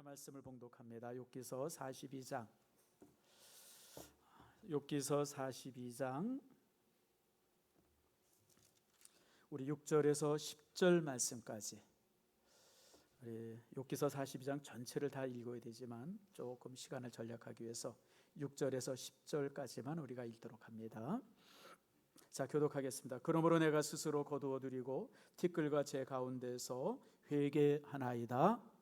하나 말씀을 봉독합니다. 욥기서 42장. 욥기서 42장 우리 6절에서 10절 말씀까지. 우리 욥기서 42장 전체를 다 읽어야 되지만 조금 시간을 절약하기 위해서 6절에서 10절까지만 우리가 읽도록 합니다. 자, 교독하겠습니다. 그러므로 내가 스스로 거두어 드리고 티끌과 제 가운데서 회개하나이다.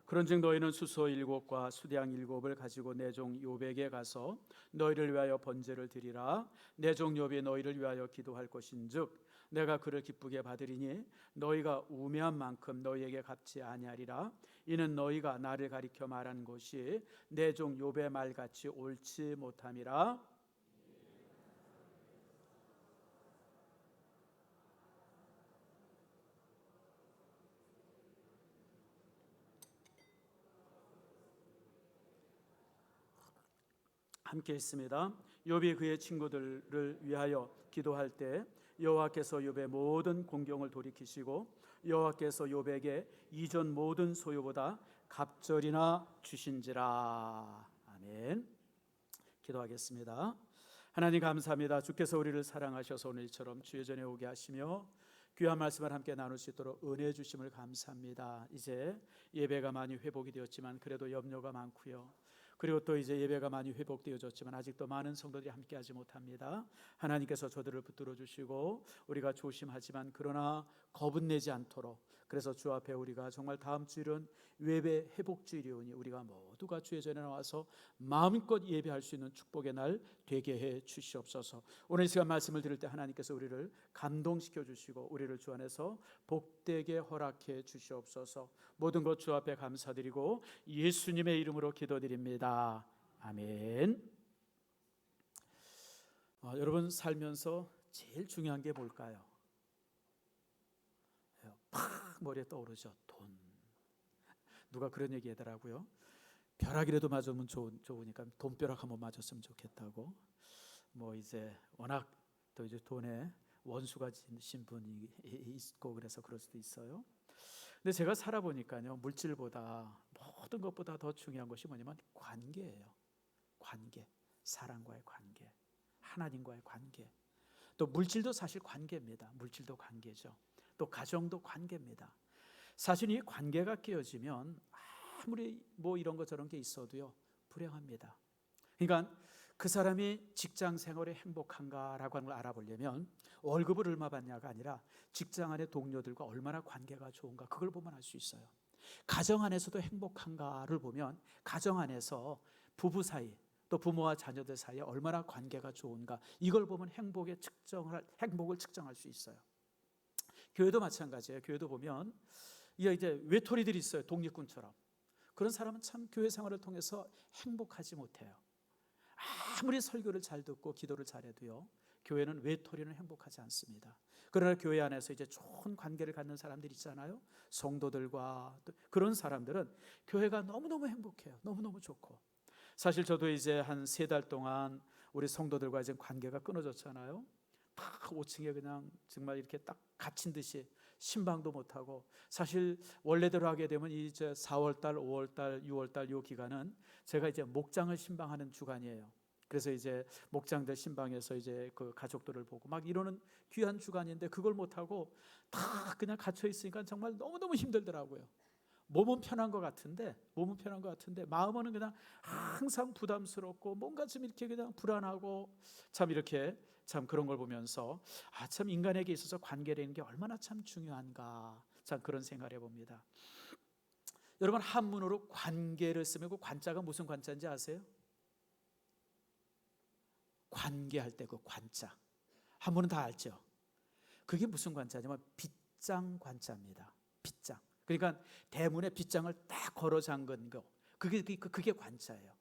그런즉 너희는 수소 7과 수량 7을 가지고 내 종 욥에게 가서 너희를 위하여 번제를 드리라. 내 종 욥이 너희를 위하여 기도할 것인즉 내가 그를 기쁘게 받으리니 너희가 우매한 만큼 너희에게 갚지 아니하리라. 이는 너희가 나를 가리켜 말한 것이 내 종 욥의 말같이 옳지 못함이라. 함께 있습니다. 욥이 그의 친구들을 위하여 기도할 때 여호와께서 욥의 모든 공경을 돌이키시고 여호와께서 욥에게 이전 모든 소유보다 갑절이나 주신지라. 아멘. 기도하겠습니다. 하나님 감사합니다. 주께서 우리를 사랑하셔서 오늘처럼 주의 전에 오게 하시며 귀한 말씀을 함께 나눌 수 있도록 은혜 주심을 감사합니다. 이제 예배가 많이 회복이 되었지만 그래도 염려가 많고요. 그리고 또 이제 예배가 많이 회복되어졌지만 아직도 많은 성도들이 함께하지 못합니다. 하나님께서 저들을 붙들어 주시고 우리가 조심하지만 그러나 겁은 내지 않도록, 그래서 주 앞에 우리가 정말 다음 주일은 예배 회복주일이오니 우리가 모두가 주의 전에 나와서 마음껏 예배할 수 있는 축복의 날 되게 해 주시옵소서. 오늘 이 시간 말씀을 들을 때 하나님께서 우리를 감동시켜 주시고 우리를 주 안에서 복되게 허락해 주시옵소서. 모든 것 주 앞에 감사드리고 예수님의 이름으로 기도드립니다. 아멘. 여러분 살면서 제일 중요한 게 뭘까요? 팍 머리에 떠오르죠. 돈. 누가 그런 얘기 하더라고요. 벼락이라도 맞으면 좋으니까 돈벼락 한번 맞았으면 좋겠다고. 뭐 이제 워낙 또 이제 돈에 원수가 진 분이 있고 그래서 그럴 수도 있어요. 근데 제가 살아보니까요, 물질보다 모든 것보다 더 중요한 것이 뭐냐면 관계예요. 관계, 사람과의 관계, 하나님과의 관계. 또 물질도 사실 관계입니다. 물질도 관계죠. 또 가정도 관계입니다. 사실 이 관계가 깨어지면 아무리 뭐 이런 것 저런 게 있어도요 불행합니다. 그러니까 그 사람이 직장 생활에 행복한가라고 하는 걸 알아보려면 월급을 얼마 받냐가 아니라 직장 안의 동료들과 얼마나 관계가 좋은가, 그걸 보면 알 수 있어요. 가정 안에서도 행복한가를 보면 가정 안에서 부부 사이 또 부모와 자녀들 사이에 얼마나 관계가 좋은가, 이걸 보면 행복을 측정할 수 있어요. 교회도 마찬가지예요. 교회도 보면 이제 외톨이들이 있어요. 독립군처럼. 그런 사람은 참 교회 생활을 통해서 행복하지 못해요. 아무리 설교를 잘 듣고 기도를 잘해도요, 교회는 외톨이는 행복하지 않습니다. 그러나 교회 안에서 이제 좋은 관계를 갖는 사람들 있잖아요. 성도들과 그런 사람들은 교회가 너무너무 행복해요. 너무너무 좋고. 사실 저도 이제 한 3달 동안 우리 성도들과 이제 관계가 끊어졌잖아요. 딱 5층에 그냥 정말 이렇게 딱 갇힌 듯이 신방도 못하고, 사실 원래대로 하게 되면 이제 4월달, 5월달, 6월달 이 기간은 제가 이제 목장을 신방하는 주간이에요. 그래서 이제 목장들 신방에서 이제 그 가족들을 보고 막 이러는 귀한 주간인데 그걸 못하고 다 그냥 갇혀 있으니까 정말 너무너무 힘들더라고요. 몸은 편한 것 같은데 마음은 그냥 항상 부담스럽고 뭔가 좀 이렇게 그냥 불안하고, 참 이렇게 참 그런 걸 보면서 참 인간에게 있어서 관계라는 게 얼마나 참 중요한가, 참 그런 생각을 해봅니다. 여러분 한문으로 관계를 쓰면 그 관자가 무슨 관자인지 아세요? 관계할 때 그 관자, 한문은 다 알죠? 그게 무슨 관자냐면 빗장 관자입니다. 빗장. 그러니까 대문에 빗장을 딱 걸어 잠근 거, 그게 관자예요.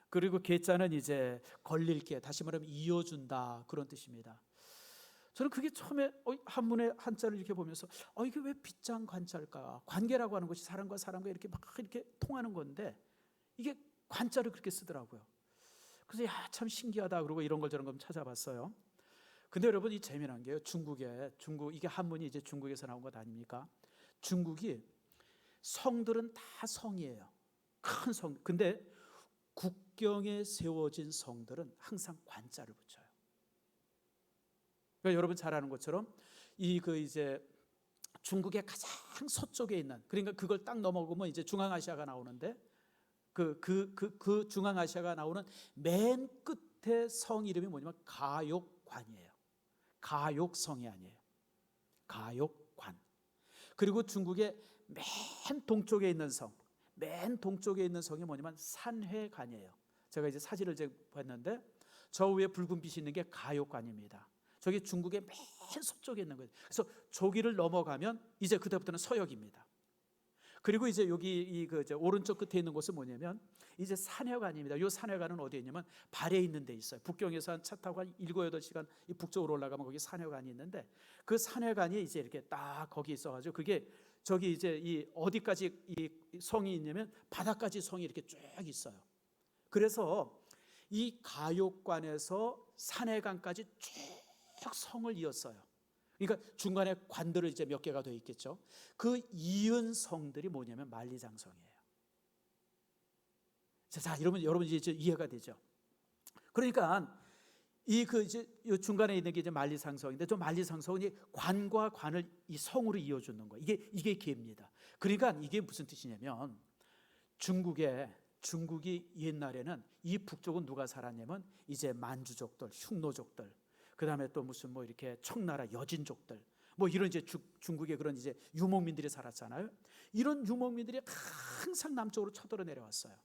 그리고 계자는 이제 걸릴 게, 다시 말하면 이어준다, 그런 뜻입니다. 저는 그게 처음에 한문의 한자를 이렇게 보면서 이게 왜 빗장 관자일까? 관계라고 하는 것이 사람과 사람과 이렇게 막 이렇게 통하는 건데 이게 관자를 그렇게 쓰더라고요. 그래서 참 신기하다 그러고 이런 걸 저런 걸 찾아봤어요. 근데 여러분 이 재미난 게요. 중국 이게 한문이 이제 중국에서 나온 것 아닙니까? 중국이 성들은 다 성이에요. 큰 성. 근데 국경에 세워진 성들은 항상 관자를 붙여요. 그러니까 여러분 잘 아는 것처럼 이제 중국의 가장 서쪽에 있는, 그러니까 그걸 딱 넘어가면 이제 중앙아시아가 나오는데 그 중앙아시아가 나오는 맨 끝에 성 이름이 뭐냐면 가욕관이에요. 가욕성이 아니에요. 가욕관. 그리고 중국의 맨 동쪽에 있는 성이 뭐냐면 산회관이에요. 제가 이제 사진을 봤는데 저 위에 붉은 빛이 있는 게 가욕관입니다. 저게 중국의 맨 서쪽에 있는 거예요. 그래서 저기를 넘어가면 이제 그때부터는 서역입니다. 그리고 이제 여기 이제 오른쪽 끝에 있는 곳은 뭐냐면 이제 산회관입니다. 이 산회관은 어디에 있냐면 발에 있는 데 있어요. 북경에서 한 차 타고 한 7, 8시간 이 북쪽으로 올라가면 거기 산회관이 있는데 그 산회관이 이제 이렇게 딱 거기 있어가지고 그게 저기 이제 이 어디까지 이 성이 있냐면 바다까지 성이 이렇게 쭉 있어요. 그래서 이 가욕관에서 산회관까지 쭉 성을 이었어요. 그러니까 중간에 관들을 이제 몇 개가 돼 있겠죠. 그 이은 성들이 뭐냐면 만리장성이에요. 자, 여러분 이제 이해가 되죠. 그러니까 이제 이 중간에 있는 게 이제 만리장성인데 저 만리장성은 이 관과 관을 이 성으로 이어주는 거예요. 이게 계입니다. 그러니까 이게 무슨 뜻이냐면 중국이 옛날에는 이 북쪽은 누가 살았냐면 이제 만주족들, 흉노족들, 그 다음에 또 무슨 뭐 이렇게 청나라 여진족들, 뭐 이런 이제 중국의 그런 이제 유목민들이 살았잖아요. 이런 유목민들이 항상 남쪽으로 쳐들어 내려왔어요.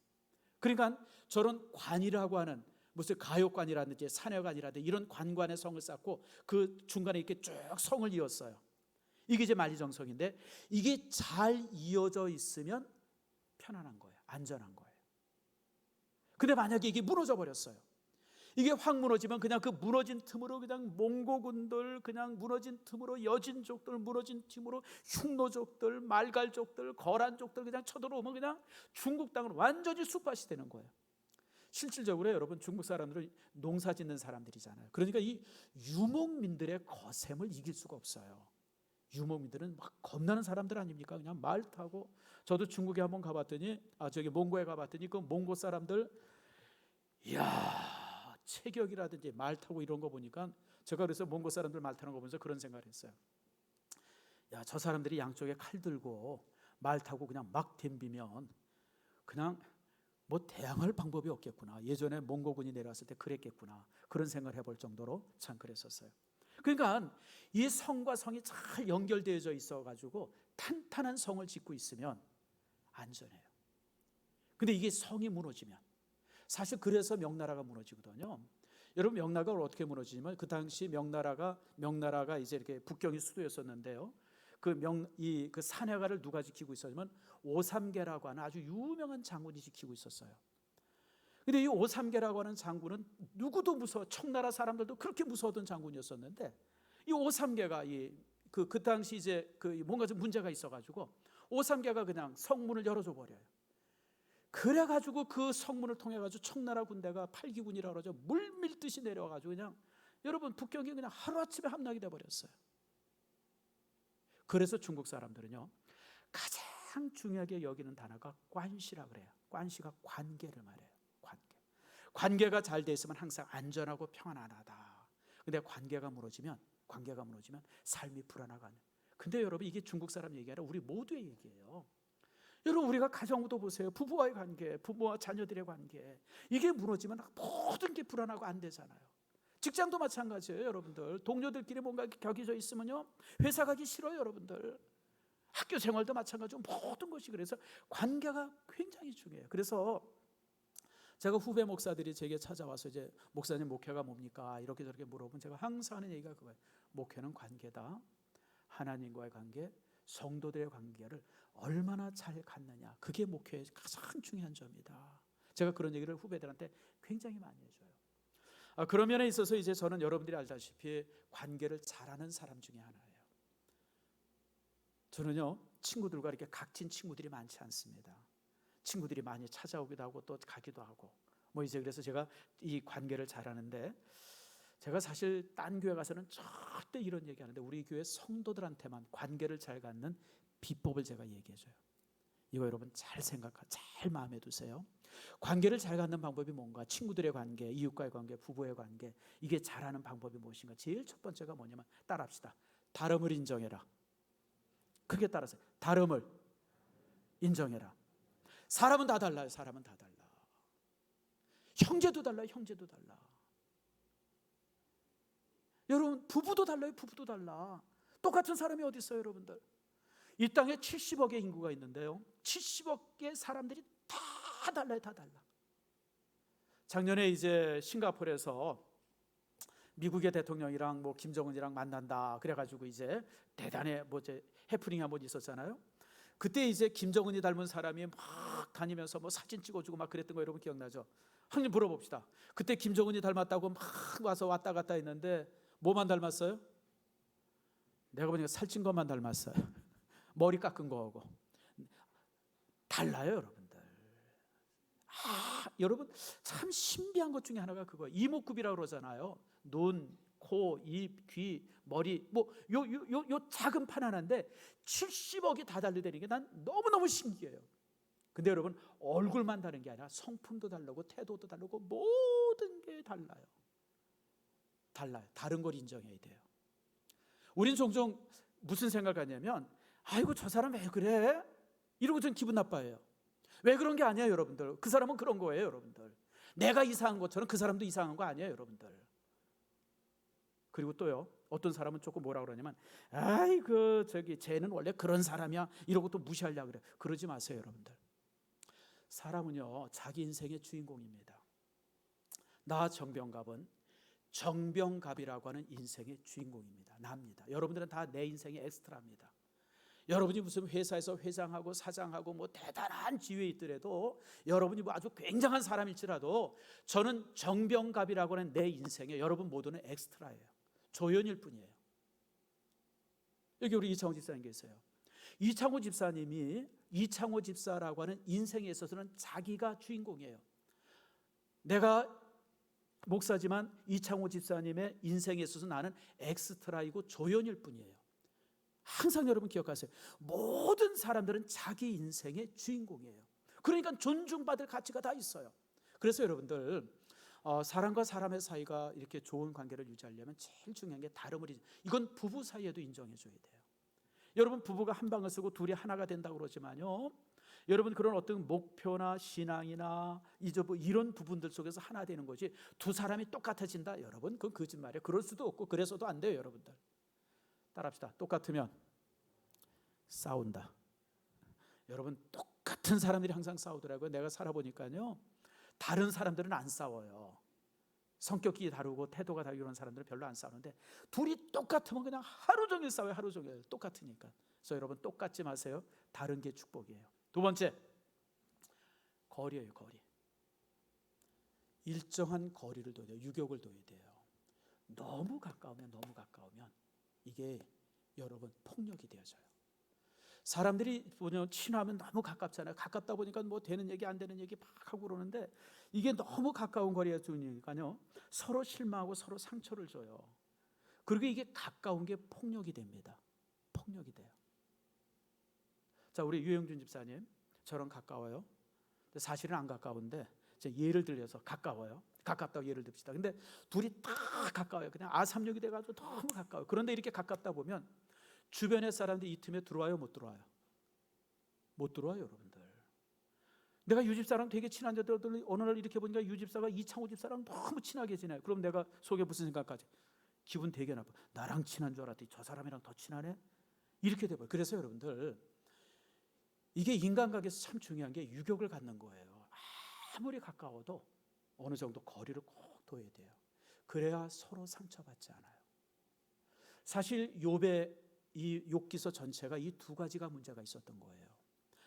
그러니까 저런 관이라고 하는 무슨 가욕관이라든지 산회관이라든지 이런 관관의 성을 쌓고 그 중간에 이렇게 쭉 성을 이었어요. 이게 이제 만리장성인데 이게 잘 이어져 있으면 편안한 거예요. 안전한 거예요. 근데 만약에 이게 무너져 버렸어요. 이게 확 무너지면 그냥 그 무너진 틈으로 그냥 몽고군들, 그냥 무너진 틈으로 여진족들, 무너진 틈으로 흉노족들, 말갈족들, 거란족들 그냥 쳐들어오면 그냥 중국 땅은 완전히 쑥밭이 되는 거예요. 실질적으로 여러분 중국 사람들은 농사 짓는 사람들이잖아요. 그러니까 이 유목민들의 거셈을 이길 수가 없어요. 유목민들은 막 겁나는 사람들 아닙니까? 그냥 말 타고, 저도 중국에 한번 가봤더니 저기 몽고에 가봤더니 그 몽고 사람들 이야 체격이라든지 말 타고 이런 거 보니까 제가 그래서 몽고 사람들 말 타는 거 보면서 그런 생각을 했어요. 야, 저 사람들이 양쪽에 칼 들고 말 타고 그냥 막 덤비면 그냥 뭐 대항할 방법이 없겠구나. 예전에 몽고군이 내려왔을 때 그랬겠구나. 그런 생각을 해볼 정도로 참 그랬었어요. 그러니까 이 성과 성이 잘 연결되어져 있어가지고 탄탄한 성을 짓고 있으면 안전해요. 근데 이게 성이 무너지면, 사실 그래서 명나라가 무너지거든요. 여러분 명나라가 어떻게 무너지냐면 그 당시 명나라가 이제 이렇게 북경이 수도였었는데요. 그 산해가를 누가 지키고 있었냐면 오삼계라고 하는 아주 유명한 장군이 지키고 있었어요. 근데 이 오삼계라고 하는 장군은 누구도 청나라 사람들도 그렇게 무서웠던 장군이었었는데 이 오삼계가 그 당시 이제 뭔가 좀 문제가 있어가지고 오삼계가 그냥 성문을 열어줘 버려요. 그래가지고 그 성문을 통해가지고 청나라 군대가 팔기군이라고 그러죠. 물 밀듯이 내려와가지고 그냥 여러분 북경이 그냥 하루아침에 함락이 돼버렸어요. 그래서 중국 사람들은요 가장 중요하게 여기는 단어가 관시라 그래요. 관시가 관계를 말해요. 관계가 잘 돼 있으면 항상 안전하고 평안하다. 근데 관계가 무너지면 삶이 불안하고. 근데 여러분 이게 중국 사람 얘기 아니라 우리 모두의 얘기예요. 여러분 우리가 가정도 보세요. 부부와의 관계, 부부와 자녀들의 관계, 이게 무너지면 모든 게 불안하고 안 되잖아요. 직장도 마찬가지예요. 여러분들 동료들끼리 뭔가 격이져 있으면요 회사 가기 싫어요. 여러분들 학교 생활도 마찬가지고 모든 것이 그래서 관계가 굉장히 중요해요. 그래서 제가 후배 목사들이 제게 찾아와서 이제 목사님 목회가 뭡니까? 이렇게 저렇게 물어보면 제가 항상 하는 얘기가 그거예요. 목회는 관계다. 하나님과의 관계, 성도들의 관계를 얼마나 잘 갖느냐. 그게 목회의 가장 중요한 점이다. 제가 그런 얘기를 후배들한테 굉장히 많이 해줘요. 그런 면에 있어서 이제 저는 여러분들이 알다시피 관계를 잘하는 사람 중에 하나예요. 저는요, 친구들과 이렇게 각진 친구들이 많지 않습니다. 친구들이 많이 찾아오기도 하고 또 가기도 하고 뭐 이제 그래서 제가 이 관계를 잘하는데, 제가 사실 딴 교회 가서는 절대 이런 얘기 하는데 우리 교회 성도들한테만 관계를 잘 갖는 비법을 제가 얘기해줘요. 이거 여러분 잘 잘 마음에 두세요. 관계를 잘 갖는 방법이 뭔가? 친구들의 관계, 이웃과의 관계, 부부의 관계, 이게 잘하는 방법이 무엇인가? 제일 첫 번째가 뭐냐면 따라합시다. 다름을 인정해라. 크게 따라서 다름을 인정해라. 사람은 다 달라요. 사람은 다 달라. 형제도 달라요. 형제도 달라. 여러분 부부도 달라요. 부부도 달라. 똑같은 사람이 어디 있어요, 여러분들? 이 땅에 70억의 인구가 있는데요, 70억의 사람들이 다 달라요. 다 달라. 작년에 이제 싱가포르에서 미국의 대통령이랑 뭐 김정은이랑 만난다 그래가지고 이제 대단히 뭐 이제 해프닝이 한번 있었잖아요. 그때 이제 김정은이 닮은 사람이 막 다니면서 뭐 사진 찍어주고 막 그랬던 거 여러분 기억나죠? 한번 물어봅시다. 그때 김정은이 닮았다고 막 와서 왔다 갔다 했는데 뭐만 닮았어요? 내가 보니까 살찐 것만 닮았어요. 머리 깎은 거하고 달라요, 여러분들. 여러분 참 신비한 것 중에 하나가 그거예요. 이목구비라고 그러잖아요. 눈, 코, 입, 귀, 머리, 뭐 요 작은 판 하나인데 70억이 다 달리다는 게 난 너무너무 신기해요. 근데 여러분 얼굴만 다른 게 아니라 성품도 다르고 태도도 다르고 모든 게 달라요. 다른 걸 인정해야 돼요. 우린 종종 무슨 생각을 하냐면 아이고 저 사람 왜 그래? 이러고 전 기분 나빠해요. 왜 그런 게 아니에요, 여러분들. 그 사람은 그런 거예요, 여러분들. 내가 이상한 것처럼 그 사람도 이상한 거 아니에요, 여러분들. 그리고 또요, 어떤 사람은 조금 뭐라 그러냐면 아이고 저기 쟤는 원래 그런 사람이야 이러고 또 무시하려고 그래. 그러지 마세요, 여러분들. 사람은요 자기 인생의 주인공입니다. 나 정병갑은 정병갑이라고 하는 인생의 주인공입니다. 나입니다. 여러분들은 다 내 인생의 엑스트라입니다. 여러분이 무슨 회사에서 회장하고 사장하고 뭐 대단한 지위에 있더라도, 여러분이 뭐 아주 굉장한 사람일지라도 저는 정병갑이라고 하는 내 인생에 여러분 모두는 엑스트라예요. 조연일 뿐이에요. 여기 우리 이창호 집사님 계세요. 이창호 집사라고 하는 인생에 있어서는 자기가 주인공이에요. 내가 목사지만 이창호 집사님의 인생에 있어서 나는 엑스트라이고 조연일 뿐이에요. 항상 여러분 기억하세요. 모든 사람들은 자기 인생의 주인공이에요. 그러니까 존중받을 가치가 다 있어요. 그래서 여러분들 사람과 사람의 사이가 이렇게 좋은 관계를 유지하려면 제일 중요한 게 다름을 이건 부부 사이에도 인정해 줘야 돼요. 여러분 부부가 한 방을 쓰고 둘이 하나가 된다고 그러지만요, 여러분 그런 어떤 목표나 신앙이나 이제 뭐 이런 부분들 속에서 하나 되는 거지 두 사람이 똑같아진다, 여러분 그건 거짓말이에요. 그럴 수도 없고 그래서도 안 돼요, 여러분들. 따라합시다. 똑같으면 싸운다. 여러분 똑같은 사람들이 항상 싸우더라고요. 내가 살아보니까요, 다른 사람들은 안 싸워요. 성격이 다르고 태도가 다르고 이런 사람들은 별로 안 싸우는데 둘이 똑같으면 그냥 하루 종일 싸워요. 하루 종일 똑같으니까. 그래서 여러분 똑같지 마세요. 다른 게 축복이에요. 두 번째, 거리예요. 거리. 일정한 거리를 둬야 돼요. 유격을 둬야 돼요. 너무 가까우면 이게 여러분 폭력이 되어져요. 사람들이 보면 친하면 너무 가깝잖아요. 가깝다 보니까 뭐 되는 얘기 안 되는 얘기 막 하고 그러는데 이게 너무 가까운 거리에 두니까요 서로 실망하고 서로 상처를 줘요. 그리고 이게 가까운 게 폭력이 됩니다. 폭력이 돼요. 자, 우리 유영준 집사님 저랑 가까워요. 사실은 안 가까운데 예를 들려서 가까워요. 가깝다고 예를 듭시다. 근데 둘이 다 가까워요. 그냥 아삼육이 돼가지고 너무 가까워요. 그런데 이렇게 가깝다 보면 주변의 사람들이 이 틈에 들어와요, 못 들어와요? 못 들어와요, 여러분들. 내가 유 집사랑 되게 친한데 어느 날 이렇게 보니까 유 집사가 이창호 집사랑 너무 친하게 지내요. 그럼 내가 속에 무슨 생각까지? 기분 되게 나빠. 나랑 친한 줄 알았더니 저 사람이랑 더 친하네? 이렇게 돼버려요. 그래서 여러분들 이게 인간관계에서 참 중요한 게 유격을 갖는 거예요. 아무리 가까워도 어느 정도 거리를 꼭 둬야 돼요. 그래야 서로 상처받지 않아요. 사실 욥의 이 욥기서 전체가 이 두 가지가 문제가 있었던 거예요.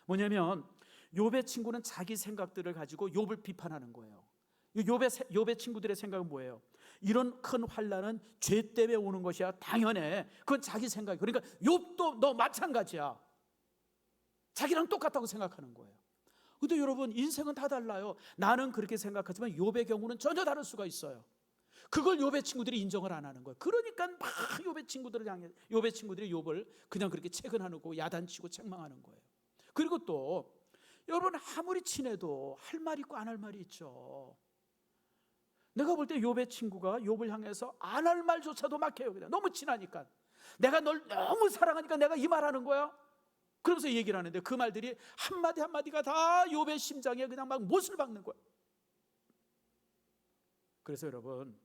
뭐냐면 욥의 친구는 자기 생각들을 가지고 욥을 비판하는 거예요. 욥의 친구들의 생각은 뭐예요? 이런 큰 환난은 죄 때문에 오는 것이야. 당연해. 그건 자기 생각이야. 그러니까 욥도 너 마찬가지야. 자기랑 똑같다고 생각하는 거예요. 근데 여러분, 인생은 다 달라요. 나는 그렇게 생각하지만 욥의 경우는 전혀 다를 수가 있어요. 그걸 욥의 친구들이 인정을 안 하는 거예요. 그러니까 막 욥의 친구들을 향해, 욥의 친구들이 욥을 그냥 그렇게 채근하고 야단치고 책망하는 거예요. 그리고 또 여러분, 아무리 친해도 할 말 있고 안 할 말이 있죠. 내가 볼 때 욥의 친구가 욥을 향해서 안 할 말조차도 막혀요. 그냥 너무 친하니까. 내가 널 너무 사랑하니까 내가 이 말하는 거야. 그러면서 얘기를 하는데 그 말들이 한마디 한마디가 다 욥의 심장에 그냥 막 못을 박는 거예요. 그래서 여러분,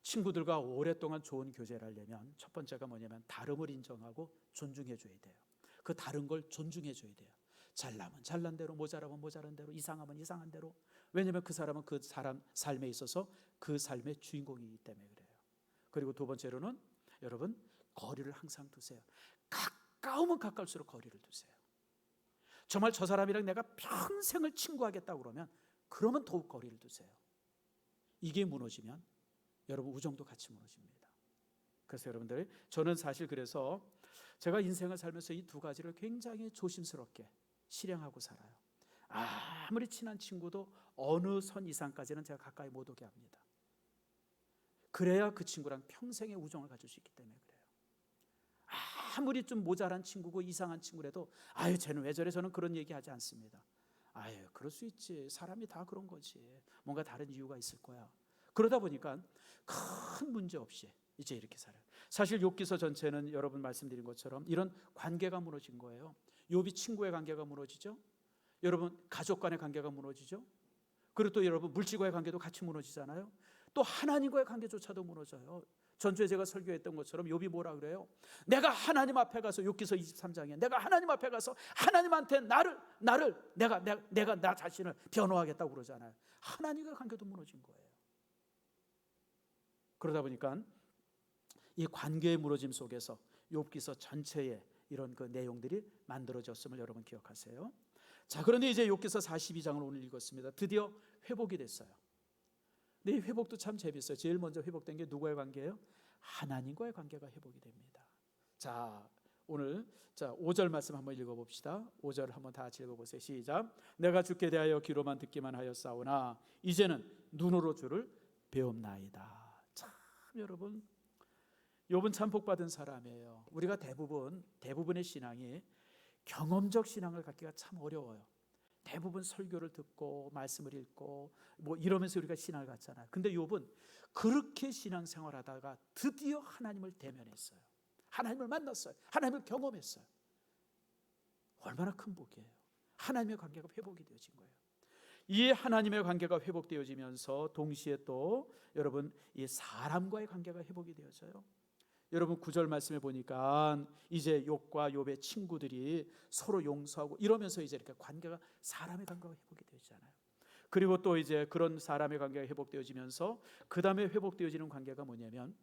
친구들과 오랫동안 좋은 교제를 하려면 첫 번째가 뭐냐면 다름을 인정하고 존중해 줘야 돼요. 그 다른 걸 존중해 줘야 돼요. 잘나면 잘난 대로, 모자라면 모자란 대로, 이상하면 이상한 대로. 왜냐하면 그 사람은 그 사람 삶에 있어서 그 삶의 주인공이기 때문에 그래요. 그리고 두 번째로는 여러분, 거리를 항상 두세요. 가까우면 가까울수록 거리를 두세요. 정말 저 사람이랑 내가 평생을 친구하겠다고 그러면 더욱 거리를 두세요. 이게 무너지면 여러분, 우정도 같이 무너집니다. 그래서 여러분들, 저는 사실 그래서 제가 인생을 살면서 이 두 가지를 굉장히 조심스럽게 실행하고 살아요. 아무리 친한 친구도 어느 선 이상까지는 제가 가까이 못 오게 합니다. 그래야 그 친구랑 평생의 우정을 가질 수 있기 때문에 그래요. 아무리 좀 모자란 친구고 이상한 친구라도 아유, 쟤는 왜 저래? 저는 그런 얘기 하지 않습니다. 아유, 그럴 수 있지. 사람이 다 그런 거지. 뭔가 다른 이유가 있을 거야. 그러다 보니까 큰 문제 없이 이제 이렇게 살아요. 사실 욥기서 전체는 여러분 말씀드린 것처럼 이런 관계가 무너진 거예요. 욥이 친구의 관계가 무너지죠. 여러분, 가족 간의 관계가 무너지죠. 그리고 또 여러분, 물질과의 관계도 같이 무너지잖아요. 또 하나님과의 관계조차도 무너져요. 전주에 제가 설교했던 것처럼 욥이 뭐라 그래요? 내가 하나님 앞에 가서, 욥기서 23장에 내가 하나님 앞에 가서 하나님한테 내가 나 자신을 변호하겠다고 그러잖아요. 하나님과의 관계도 무너진 거예요. 그러다 보니까 이 관계의 무너짐 속에서 욥기서 전체의 이런 그 내용들이 만들어졌음을 여러분 기억하세요. 자, 그런데 이제 욥기서 42장을 오늘 읽었습니다. 드디어 회복이 됐어요. 근데 이 회복도 참 재밌어요. 제일 먼저 회복된 게 누구의 관계예요? 하나님과의 관계가 회복이 됩니다. 자, 오늘 5절 말씀 한번 읽어봅시다. 5절 한번 다 같이 읽어보세요. 시작. 내가 주께 대하여 귀로만 듣기만 하였사오나 이제는 눈으로 주를 배움나이다. 참, 여러분, 욥은 참 복받은 사람이에요. 우리가 대부분의 신앙이 경험적 신앙을 갖기가 참 어려워요. 대부분 설교를 듣고 말씀을 읽고 뭐 이러면서 우리가 신앙을 갖잖아요. 근데 욥은 그렇게 신앙생활하다가 드디어 하나님을 대면했어요. 하나님을 만났어요. 하나님을 경험했어요. 얼마나 큰 복이에요. 하나님의 관계가 회복이 되어진 거예요. 이 하나님의 관계가 회복되어지면서 동시에 또 여러분, 이 사람과의 관계가 회복이 되어져요. 여러분, 9절 말씀에 보니까 이제 욥과 욥의 친구들이 서로 용서하고 이러면서 이제 이렇게 사람의 관계가 회복이 되잖아요. 그리고 또 이제 그런 사람의 관계가 회복되어지면서 그 다음에 회복되어지는 관계가 뭐냐면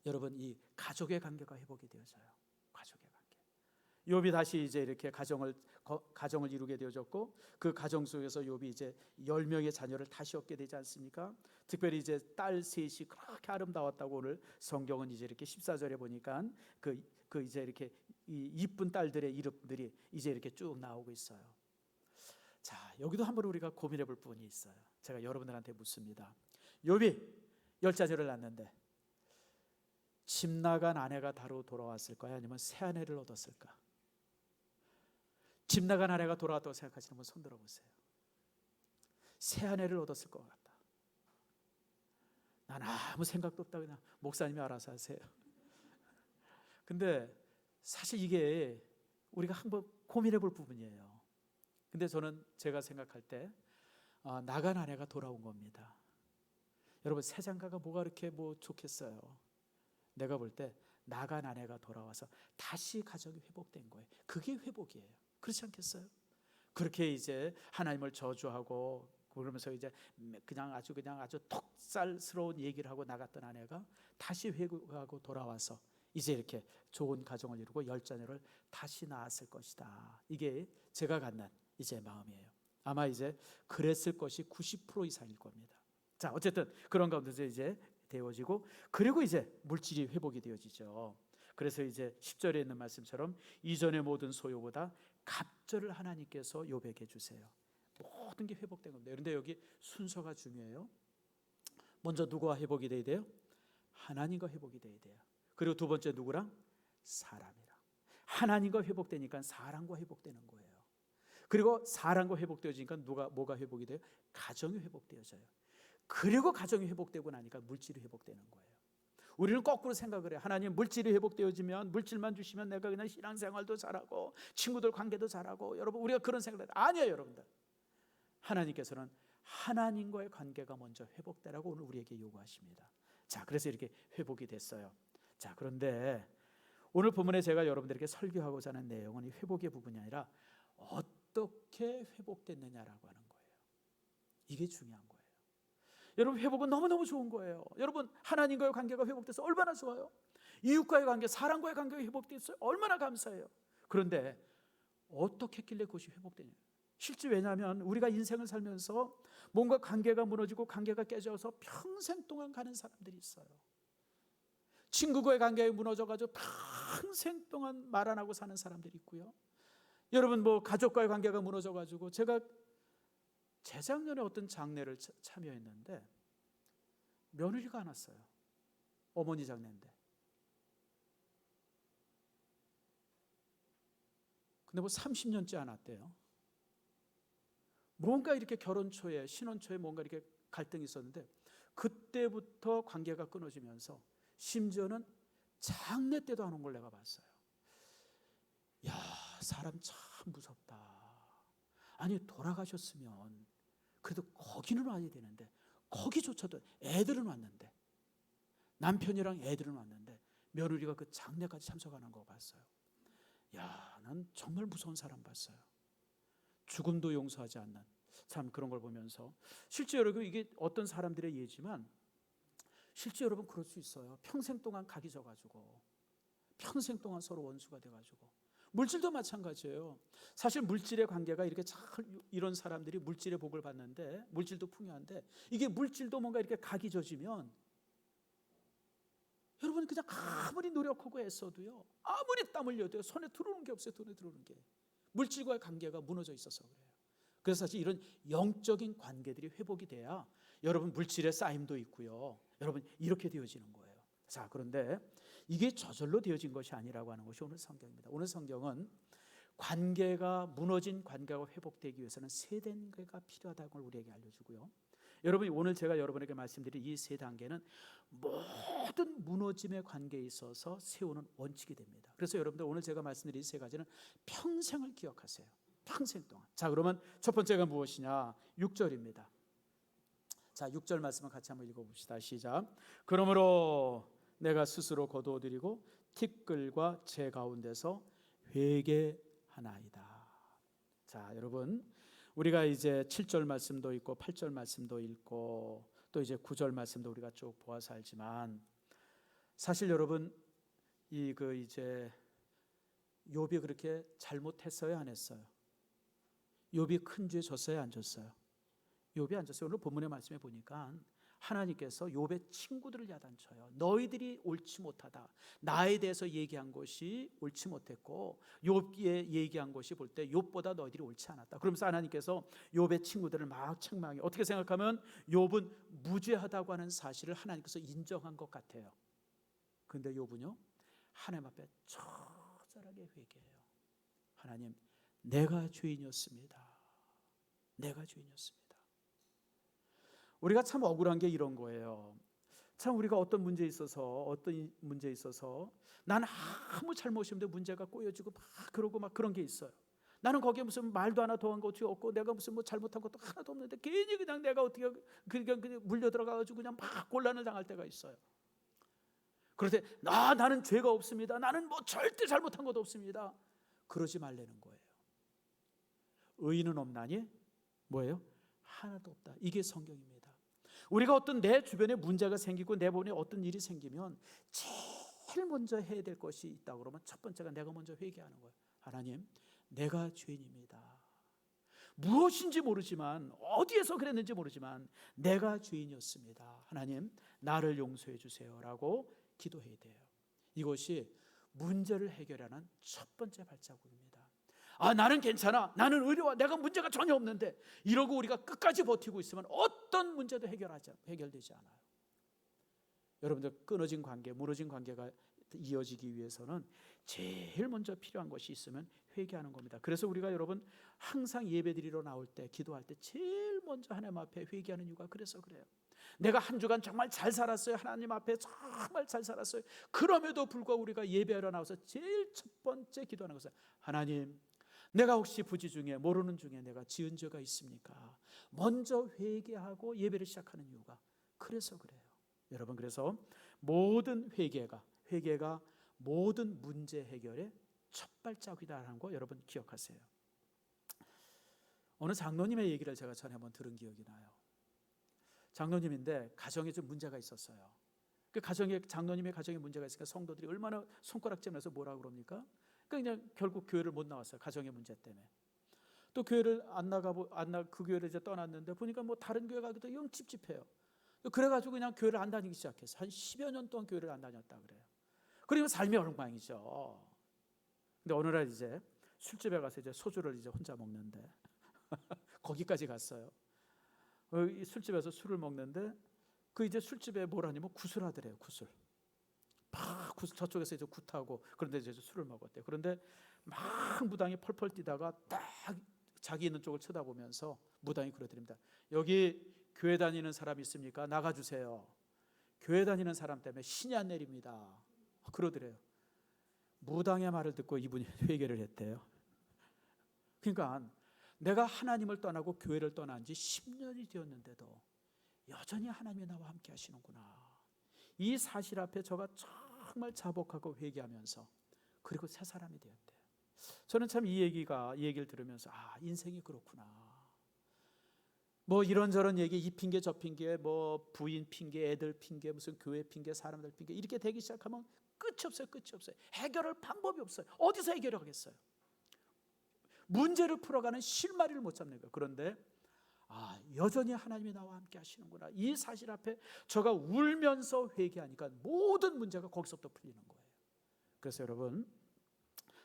여러분, 이 가족의 관계가 회복이 되어져요. 가족의 관계. 욥이 다시 이제 이렇게 가정을 이루게 되어졌고 그 가정 속에서 욥이 이제 10명의 자녀를 다시 얻게 되지 않습니까? 특별히 이제 딸 셋이 그렇게 아름다웠다고 오늘 성경은 이제 이렇게 14절에 보니까 그 이제 이렇게 이 이쁜 딸들의 이름들이 이제 이렇게 쭉 나오고 있어요. 자, 여기도 한번 우리가 고민해 볼 부분이 있어요. 제가 여러분들한테 묻습니다. 욥이 10자녀를 낳았는데 집 나간 아내가 바로 돌아왔을까요? 아니면 새 아내를 얻었을까? 집 나간 아내가 돌아왔다고 생각하시는 분 손 들어보세요. 새 아내를 얻었을 것 같다. 난 아무 생각도 없다. 그냥 목사님이 알아서 하세요. 근데 사실 이게 우리가 한번 고민해 볼 부분이에요. 근데 저는 제가 생각할 때 나간 아내가 돌아온 겁니다. 여러분, 새 장가가 뭐가 그렇게 뭐 좋겠어요. 내가 볼 때 나간 아내가 돌아와서 다시 가정이 회복된 거예요. 그게 회복이에요. 그렇지 않겠어요? 그렇게 이제 하나님을 저주하고 그러면서 이제 그냥 아주 톡살스러운 얘기를 하고 나갔던 아내가 다시 회복하고 돌아와서 이제 이렇게 좋은 가정을 이루고 10자녀를 다시 낳았을 것이다. 이게 제가 갖는 이제 마음이에요. 아마 이제 그랬을 것이 90% 이상일 겁니다. 자, 어쨌든 그런 가운데서 이제 되어지고, 그리고 이제 물질이 회복이 되어지죠. 그래서 이제 10절에 있는 말씀처럼 이전의 모든 소요보다 갑절을 하나님께서 욥에게 주세요. 모든 게 회복된 겁니다. 그런데 여기 순서가 중요해요. 먼저 누구와 회복이 돼야 돼요? 하나님과 회복이 돼야 돼요. 그리고 두 번째 누구랑? 사람이랑. 하나님과 회복되니까 사람과 회복되는 거예요. 그리고 사람과 회복되어지니까 뭐가 회복이 돼요? 가정이 회복되어져요. 그리고 가정이 회복되고 나니까 물질이 회복되는 거예요. 우리는 거꾸로 생각을 해요. 하나님, 물질이 회복되어지면, 물질만 주시면 내가 그냥 신앙생활도 잘하고 친구들 관계도 잘하고, 여러분 우리가 그런 생각을 해요. 아니에요, 여러분들. 하나님께서는 하나님과의 관계가 먼저 회복되라고 오늘 우리에게 요구하십니다. 자, 그래서 이렇게 회복이 됐어요. 자, 그런데 오늘 본문에 제가 여러분들에게 설교하고자 하는 내용은 이 회복의 부분이 아니라 어떻게 회복됐느냐라고 하는 거예요. 이게 중요한 거예요. 여러분, 회복은 너무너무 좋은 거예요. 여러분, 하나님과의 관계가 회복돼서 얼마나 좋아요. 이웃과의 관계, 사람과의 관계가 회복됐어요. 얼마나 감사해요. 그런데 어떻게 했길래 그것이 회복되냐. 실제 왜냐하면 우리가 인생을 살면서 뭔가 관계가 무너지고 관계가 깨져서 평생 동안 가는 사람들이 있어요. 친구과의 관계가 무너져가지고 평생 동안 말 안 하고 사는 사람들이 있고요. 여러분, 뭐 가족과의 관계가 무너져가지고, 제가 재작년에 어떤 장례를 참여했는데 며느리가 안 왔어요. 어머니 장례인데. 근데 뭐 30년째 안 왔대요. 뭔가 이렇게 결혼 초에, 신혼 초에 뭔가 이렇게 갈등이 있었는데 그때부터 관계가 끊어지면서 심지어는 장례 때도 안 온 걸 내가 봤어요. 야, 사람 참 무섭다. 아니, 돌아가셨으면 그래도 거기는 와야 되는데, 거기조차도, 애들은 왔는데, 남편이랑 애들은 왔는데 며느리가 그 장례까지 참석하는 거 봤어요. 야, 난 정말 무서운 사람 봤어요. 죽음도 용서하지 않는, 참 그런 걸 보면서 실제 여러분, 이게 어떤 사람들의 예지만 실제 여러분 그럴 수 있어요. 평생 동안 각이 져가지고, 평생 동안 서로 원수가 돼가지고. 물질도 마찬가지예요. 사실 물질의 관계가 이렇게 잘, 이런 사람들이 물질의 복을 받는데, 물질도 풍요한데, 이게 물질도 뭔가 이렇게 각이 져지면 여러분 그냥 아무리 노력하고 애써도요, 아무리 땀 흘려도요, 손에 들어오는 게 없어요. 돈에 들어오는 게. 물질과의 관계가 무너져 있어서 그래요. 그래서 사실 이런 영적인 관계들이 회복이 돼야 여러분 물질의 쌓임도 있고요, 여러분 이렇게 되어지는 거예요. 자, 그런데 이게 저절로 되어진 것이 아니라고 하는 것이 오늘 성경입니다. 오늘 성경은 관계가, 무너진 관계가 회복되기 위해서는 세 단계가 필요하다는 걸 우리에게 알려주고요, 여러분 오늘 제가 여러분에게 말씀드린 이 세 단계는 모든 무너짐의 관계에 있어서 세우는 원칙이 됩니다. 그래서 여러분들 오늘 제가 말씀드린 이 세 가지는 평생을 기억하세요. 평생 동안. 자, 그러면 첫 번째가 무엇이냐? 6절입니다. 자, 6절 말씀을 같이 한번 읽어봅시다. 시작. 그러므로 내가 스스로 거두어드리고 티끌과 제 가운데서 회개하나이다. 자, 여러분, 우리가 이제 7절 말씀도 있고 8절 말씀도 읽고 또 이제 9절 말씀도 우리가 쭉 보아서 알지만, 사실 여러분 이제 욥이 그렇게 잘못했어요, 안 했어요? 욥이 큰 죄 졌어요, 안 졌어요? 욥이 안 졌어요. 오늘 본문의 말씀에 보니까 하나님께서 욥의 친구들을 야단쳐요. 너희들이 옳지 못하다. 나에 대해서 얘기한 것이 옳지 못했고, 욥기에 얘기한 것이 볼 때 욥보다 너희들이 옳지 않았다. 그러면서 하나님께서 욥의 친구들을 막 책망해요. 어떻게 생각하면 욥은 무죄하다고 하는 사실을 하나님께서 인정한 것 같아요. 그런데 욥은요, 하나님 앞에 처절하게 회개해요. 하나님, 내가 죄인이었습니다. 내가 죄인이었습니다. 우리가 참 억울한 게 이런 거예요. 참 우리가 어떤 문제에 있어서 나는 아무 잘못이 없는데 문제가 꼬여지고 막 그러고 막 그런 게 있어요. 나는 거기에 무슨 말도 하나 더한 것이 없고 내가 무슨 뭐 잘못한 것도 하나도 없는데 괜히 그냥 내가 어떻게 그냥 물려 들어가가지고 그냥 막 곤란을 당할 때가 있어요. 그럴 때 나는 죄가 없습니다. 나는 뭐 절대 잘못한 것도 없습니다. 그러지 말라는 거예요. 의인은 없나니 뭐예요? 하나도 없다. 이게 성경입니다. 우리가 어떤 내 주변에 문제가 생기고 내 몸에 어떤 일이 생기면 제일 먼저 해야 될 것이 있다고 그러면 첫 번째가 내가 먼저 회개하는 거예요. 하나님, 내가 죄인입니다. 무엇인지 모르지만, 어디에서 그랬는지 모르지만 내가 죄인이었습니다. 하나님, 나를 용서해 주세요라고 기도해야 돼요. 이것이 문제를 해결하는 첫 번째 발자국입니다. 나는 괜찮아, 나는 의로워, 내가 문제가 전혀 없는데, 이러고 우리가 끝까지 버티고 있으면 어떤 문제도 해결되지 않아요. 여러분들, 끊어진 관계, 무너진 관계가 이어지기 위해서는 제일 먼저 필요한 것이 있으면 회개하는 겁니다. 그래서 우리가 여러분 항상 예배드리러 나올 때, 기도할 때 제일 먼저 하나님 앞에 회개하는 이유가 그래서 그래요. 내가 한 주간 정말 잘 살았어요. 하나님 앞에 정말 잘 살았어요. 그럼에도 불구하고 우리가 예배하러 나와서 제일 첫 번째 기도하는 것은, 하나님, 내가 혹시 부지 중에, 모르는 중에 내가 지은 죄가 있습니까? 먼저 회개하고 예배를 시작하는 이유가 그래서 그래요. 여러분, 그래서 모든 회개가 모든 문제 해결의 첫 발자국이라는 거 여러분 기억하세요. 어느 장로님의 얘기를 제가 전에 한번 들은 기억이 나요. 장로님인데 가정에 좀 문제가 있었어요. 장로님의 가정에 문제가 있으니까 성도들이 얼마나 손가락질해서 뭐라 그럽니까? 그냥 결국 교회를 못 나왔어요. 가정의 문제 때문에. 또 교회를 그 교회를 이제 떠났는데 보니까 뭐 다른 교회 가기도 영 찝찝해요. 그래가지고 그냥 교회를 안 다니기 시작했어요. 한 10여 년 동안 교회를 안 다녔다 그래요. 그리고 삶이 엉망이죠. 근데 어느 날 이제 술집에 가서 이제 소주를 이제 혼자 먹는데 거기까지 갔어요. 이 술집에서 술을 먹는데 그 이제 술집에 뭐라냐면 구슬하더래요. 구슬. 저쪽에서 이제 굿하고, 그런데 이제 술을 먹었대요. 그런데 막 무당이 펄펄 뛰다가 딱 자기 있는 쪽을 쳐다보면서 무당이 그러더랍니다. 여기 교회 다니는 사람 있습니까? 나가주세요. 교회 다니는 사람 때문에 신이 안 내립니다. 그러더래요. 무당의 말을 듣고 이분이 회개를 했대요. 그러니까 내가 하나님을 떠나고 교회를 떠난 지 10년이 되었는데도 여전히 하나님이 나와 함께 하시는구나. 이 사실 앞에 저가 정말 자복하고 회개하면서 그리고 새 사람이 되었대요. 저는 참 이 얘기를 들으면서 인생이 그렇구나. 뭐 이런저런 얘기, 이 핑계 저 핑계, 뭐 부인 핑계, 애들 핑계, 무슨 교회 핑계, 사람들 핑계, 이렇게 되기 시작하면 끝이 없어요. 해결할 방법이 없어요. 어디서 해결하겠어요? 문제를 풀어가는 실마리를 못 잡는 거예요. 그런데 여전히 하나님이 나와 함께 하시는구나. 이 사실 앞에 저가 울면서 회개하니까 모든 문제가 거기서부터 풀리는 거예요. 그래서 여러분,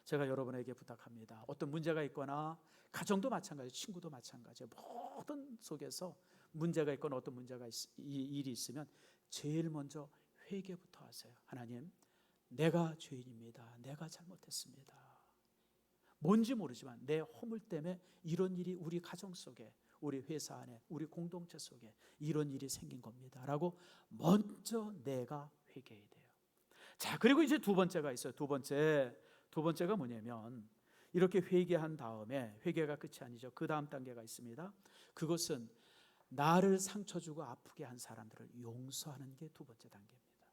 제가 여러분에게 부탁합니다. 어떤 문제가 있거나, 가정도 마찬가지, 친구도 마찬가지예요. 모든 속에서 문제가 있거나 어떤 일이 있으면 제일 먼저 회개부터 하세요. 하나님, 내가 죄인입니다. 내가 잘못했습니다. 뭔지 모르지만 내 허물 때문에 이런 일이 우리 가정 속에, 우리 회사 안에, 우리 공동체 속에 이런 일이 생긴 겁니다 라고 먼저 내가 회개해야 돼요. 자, 그리고 이제 두 번째가 있어요. 두 번째가 뭐냐면, 이렇게 회개한 다음에, 회개가 끝이 아니죠. 그 다음 단계가 있습니다. 그것은 나를 상처 주고 아프게 한 사람들을 용서하는 게 두 번째 단계입니다.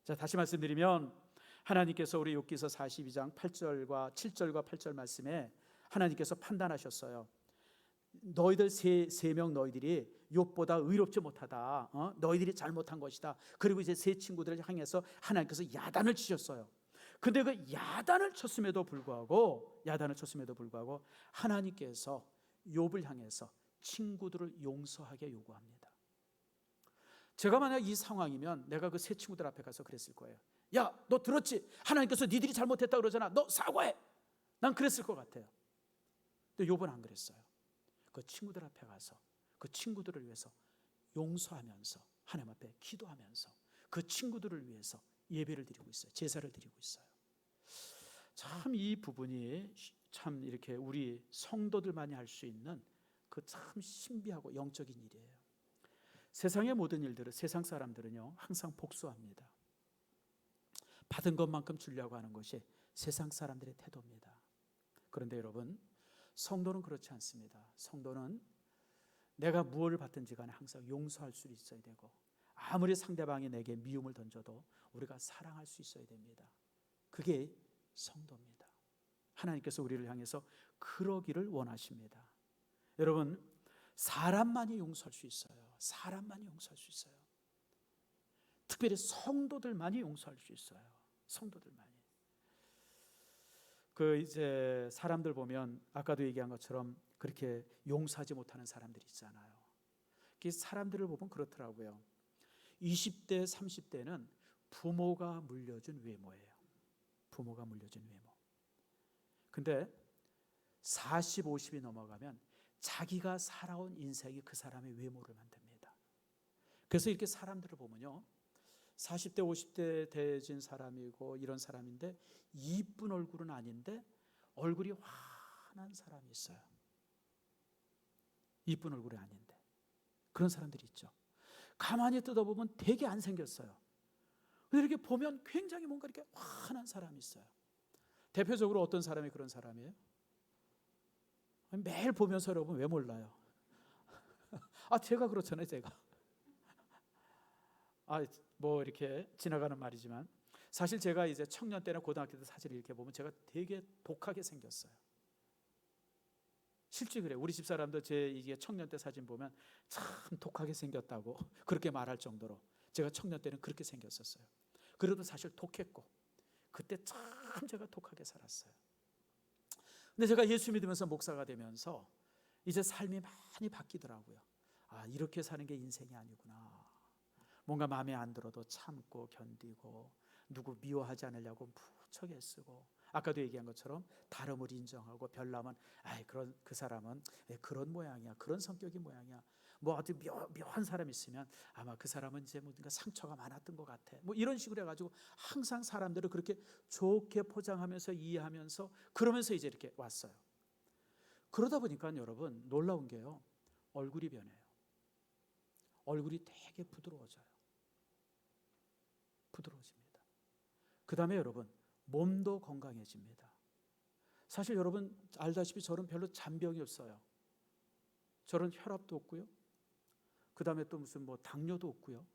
자, 다시 말씀드리면, 하나님께서 우리 욥기서 42장 8절과 7절과 8절 말씀에 하나님께서 판단하셨어요. 너희들 세 명 너희들이 욥보다 의롭지 못하다. 너희들이 잘못한 것이다. 그리고 이제 세 친구들을 향해서 하나님께서 야단을 치셨어요. 근데 그 야단을 쳤음에도 불구하고 하나님께서 욥을 향해서 친구들을 용서하게 요구합니다. 제가 만약 이 상황이면 내가 그 세 친구들 앞에 가서 그랬을 거예요. 야, 너 들었지? 하나님께서 니들이 잘못했다 그러잖아. 너 사과해. 난 그랬을 것 같아요. 근데 욥은 안 그랬어요. 그 친구들 앞에 가서 그 친구들을 위해서 용서하면서 하나님 앞에 기도하면서 그 친구들을 위해서 예배를 드리고 있어요. 제사를 드리고 있어요. 참 이 부분이 참 이렇게 우리 성도들만이 할 수 있는 그 참 신비하고 영적인 일이에요. 세상의 모든 일들은, 세상 사람들은요 항상 복수합니다. 받은 것만큼 주려고 하는 것이 세상 사람들의 태도입니다. 그런데 여러분, 성도는 그렇지 않습니다. 성도는 내가 무엇을 받든지 간에 항상 용서할 수 있어야 되고, 아무리 상대방이 내게 미움을 던져도 우리가 사랑할 수 있어야 됩니다. 그게 성도입니다. 하나님께서 우리를 향해서 그러기를 원하십니다. 여러분, 사람만이 용서할 수 있어요. 사람만이 용서할 수 있어요. 특별히 성도들만이 용서할 수 있어요. 성도들만이. 그 이제 사람들 보면 아까도 얘기한 것처럼 그렇게 용서하지 못하는 사람들이 있잖아요. 그 사람들을 보면 그렇더라고요. 20대, 30대는 부모가 물려준 외모예요. 부모가 물려준 외모. 근데 40, 50이 넘어가면 자기가 살아온 인생이 그 사람의 외모를 만듭니다. 그래서 이렇게 사람들을 보면요, 40대, 50대 되진 사람이고 이런 사람인데 이쁜 얼굴은 아닌데 얼굴이 환한 사람이 있어요. 이쁜 얼굴이 아닌데 그런 사람들이 있죠. 가만히 뜯어보면 되게 안 생겼어요. 근데 이렇게 보면 굉장히 뭔가 이렇게 환한 사람이 있어요. 대표적으로 어떤 사람이 그런 사람이에요? 매일 보면서 여러분 왜 몰라요? 제가 그렇잖아요, 제가. 뭐 이렇게 지나가는 말이지만 사실 제가 이제 청년 때나 고등학교 때 사진을 이렇게 보면 제가 되게 독하게 생겼어요. 실제 그래요. 우리 집사람도 제 이게 청년 때 사진 보면 참 독하게 생겼다고 그렇게 말할 정도로 제가 청년 때는 그렇게 생겼었어요. 그래도 사실 독했고 그때 참 제가 독하게 살았어요. 근데 제가 예수 믿으면서 목사가 되면서 이제 삶이 많이 바뀌더라고요. 이렇게 사는 게 인생이 아니구나. 뭔가 마음에 안 들어도 참고 견디고 누구 미워하지 않으려고 무척 애쓰고 아까도 얘기한 것처럼 다름을 인정하고 별나면 그런 그 사람은 그런 모양이야, 그런 성격이 모양이야. 뭐 아주 묘한 사람이 있으면 아마 그 사람은 이제 뭔가 상처가 많았던 것 같아. 뭐 이런 식으로 해가지고 항상 사람들을 그렇게 좋게 포장하면서 이해하면서 그러면서 이제 이렇게 왔어요. 그러다 보니까 여러분 놀라운 게요, 얼굴이 변해요. 얼굴이 되게 부드러워져요. 부드러워집니다. 그 다음에 여러분 몸도 건강해집니다. 사실 여러분 알다시피 저는 별로 잔병이 없어요. 저는 혈압도 없고요. 그 다음에 또 무슨 뭐 당뇨도 없고요.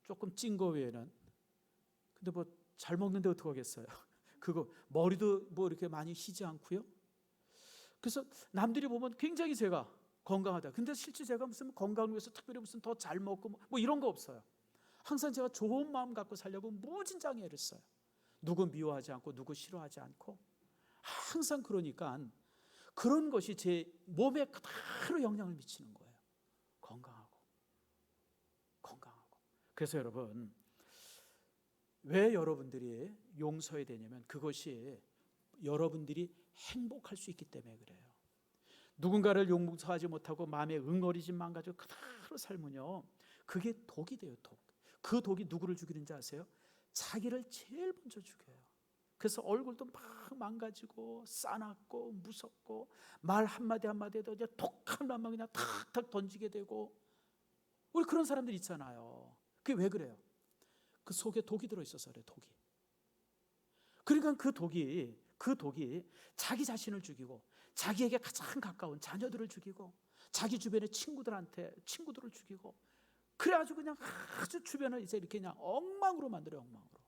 조금 찐 거 외에는. 근데 뭐 잘 먹는데 어떡하겠어요. 그거 머리도 뭐 이렇게 많이 희지 않고요. 그래서 남들이 보면 굉장히 제가 건강하다. 근데 실제 제가 무슨 건강을 위해서 특별히 무슨 더 잘 먹고 뭐 이런 거 없어요. 항상 제가 좋은 마음 갖고 살려고 무진장 애를 써요. 누구 미워하지 않고 누구 싫어하지 않고 항상 그러니까 그런 것이 제 몸에 그대로 영향을 미치는 거예요. 건강하고. 그래서 여러분 왜 여러분들이 용서해야 되냐면 그것이 여러분들이 행복할 수 있기 때문에 그래요. 누군가를 용서하지 못하고 마음에 응어리짐만 가지고 그대로 살면요, 그게 독이 돼요. 독. 그 독이 누구를 죽이는지 아세요? 자기를 제일 먼저 죽여요. 그래서 얼굴도 막 망가지고 싸납고 무섭고 말 한마디 한마디에도 이제 독한 말만 그냥 탁탁 던지게 되고 우리 그런 사람들 있잖아요. 그게 왜 그래요? 그 속에 독이 들어있어서 그래요. 독이. 그러니까 그 독이 자기 자신을 죽이고 자기에게 가장 가까운 자녀들을 죽이고 자기 주변의 친구들을 죽이고 그래가지고 그냥 아주 주변을 이제 이렇게 그냥 엉망으로 만들어요. 엉망으로.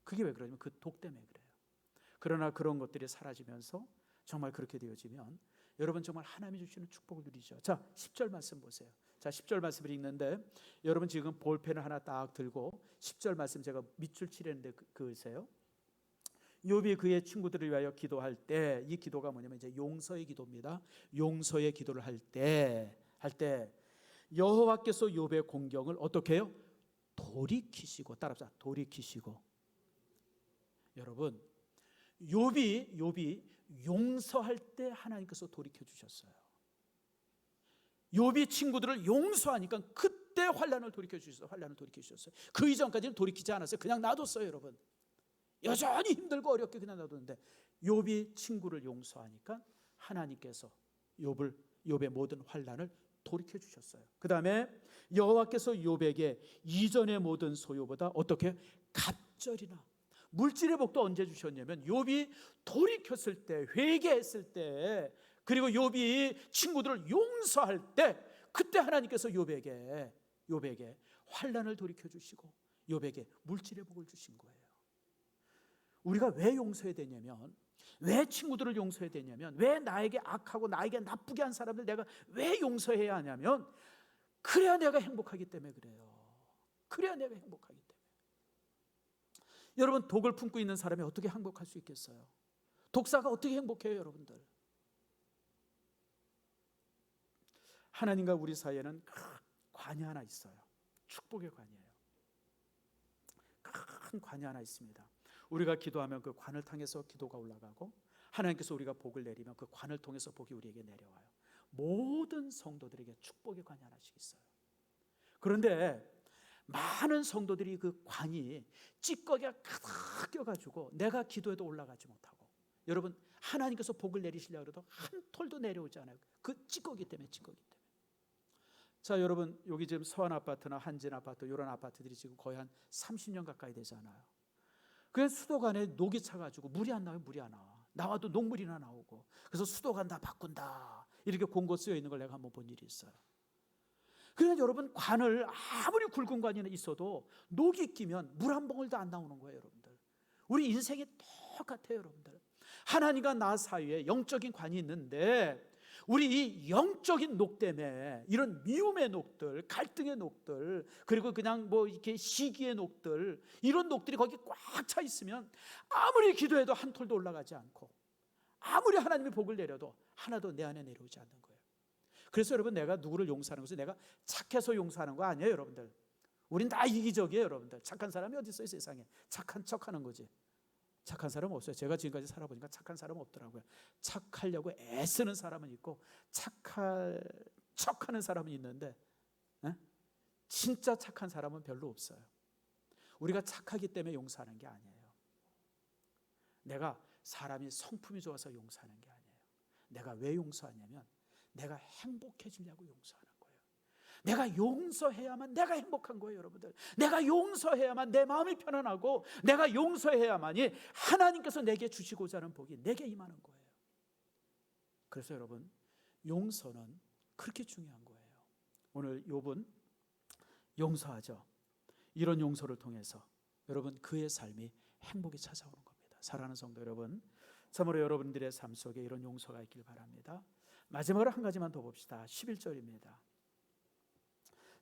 그게 왜 그러냐면 그 독 때문에 그래요. 그러나 그런 것들이 사라지면서 정말 그렇게 되어지면 여러분 정말 하나님이 주시는 축복을 누리죠. 자, 10절 말씀 보세요. 자, 10절 말씀을 읽는데 여러분 지금 볼펜을 하나 딱 들고 10절 말씀 제가 밑줄 칠했는데 그으세요. 욥이 그의 친구들을 위하여 기도할 때, 이 기도가 뭐냐면 이제 용서의 기도입니다. 용서의 기도를 할 때 여호와께서 욥의 공경을 어떻게 해요? 돌이키시고, 따라합시다. 돌이키시고. 여러분 욥이 용서할 때 하나님께서 돌이켜 주셨어요. 욥이 친구들을 용서하니까 그때 환난을 돌이켜 주셨어요. 그 이전까지는 돌이키지 않았어요. 그냥 놔뒀어요. 여러분 여전히 힘들고 어렵게 그냥 놔뒀는데 욥이 친구를 용서하니까 하나님께서 욥의 모든 환난을 돌이켜 주셨어요. 그 다음에 여호와께서 욥에게 이전의 모든 소유보다 어떻게 갑절이나 물질의 복도 언제 주셨냐면 욥이 돌이켰을 때, 회개했을 때, 그리고 욥이 친구들을 용서할 때, 그때 하나님께서 욥에게 환난을 돌이켜 주시고 욥에게 물질의 복을 주신 거예요. 우리가 왜 용서해야 되냐면, 왜 친구들을 용서해야 되냐면, 왜 나에게 악하고 나에게 나쁘게 한 사람들 내가 왜 용서해야 하냐면, 그래야 내가 행복하기 때문에 그래요. 그래야 내가 행복하기 때문에. 여러분 독을 품고 있는 사람이 어떻게 행복할 수 있겠어요? 독사가 어떻게 행복해요, 여러분들? 하나님과 우리 사이에는 큰 관이 하나 있어요. 축복의 관이에요. 큰 관이 하나 있습니다. 우리가 기도하면 그 관을 통해서 기도가 올라가고, 하나님께서 우리가 복을 내리면 그 관을 통해서 복이 우리에게 내려와요. 모든 성도들에게 축복의 관이 하나씩 있어요. 그런데 많은 성도들이 그 관이 찌꺼기가 가득 껴가지고 내가 기도해도 올라가지 못하고, 여러분 하나님께서 복을 내리시려고 해도 한 톨도 내려오지 않아요. 그 찌꺼기 때문에. 자, 여러분 여기 지금 서한 아파트나 한진 아파트, 이런 아파트들이 지금 거의 한 30년 가까이 되잖아요. 그냥 수도관에 녹이 차가지고 물이 안 나와요. 물이 안 나와. 나와도 녹물이나 나오고. 그래서 수도관 다 바꾼다 이렇게 공고 쓰여 있는 걸 내가 한번 본 일이 있어요. 그러니까 여러분 관을 아무리 굵은 관이 있어도 녹이 끼면 물 한 방울도 안 나오는 거예요. 여러분들, 우리 인생이 똑같아요. 여러분들, 하나님과 나 사이에 영적인 관이 있는데, 우리 이 영적인 녹 때문에 이런 미움의 녹들, 갈등의 녹들, 그리고 그냥 뭐 이렇게 시기의 녹들, 이런 녹들이 거기 꽉 차 있으면 아무리 기도해도 한 톨도 올라가지 않고, 아무리 하나님의 복을 내려도 하나도 내 안에 내려오지 않는 거예요. 그래서 여러분, 내가 누구를 용서하는 것은 내가 착해서 용서하는 거 아니에요. 여러분들, 우린 다 이기적이에요. 여러분들, 착한 사람이 어디 있어요? 세상에. 착한 척하는 거지. 착한 사람 없어요. 제가 지금까지 살아보니까 착한 사람 없더라고요. 착하려고 애쓰는 사람은 있고 착할 척하는 사람은 있는데, 진짜 착한 사람은 별로 없어요. 우리가 착하기 때문에 용서하는 게 아니에요. 내가 사람이 성품이 좋아서 용서하는 게 아니에요. 내가 왜 용서하냐면 내가 행복해지려고 용서하는 거예요. 내가 용서해야만 내가 행복한 거예요. 여러분들, 내가 용서해야만 내 마음이 편안하고, 내가 용서해야만이 하나님께서 내게 주시고자 하는 복이 내게 임하는 거예요. 그래서 여러분, 용서는 그렇게 중요한 거예요. 오늘 욥은 용서하죠. 이런 용서를 통해서 여러분, 그의 삶이 행복이 찾아오는 겁니다. 사랑하는 성도 여러분, 참으로 여러분들의 삶 속에 이런 용서가 있길 바랍니다. 마지막으로 한 가지만 더 봅시다. 11절입니다.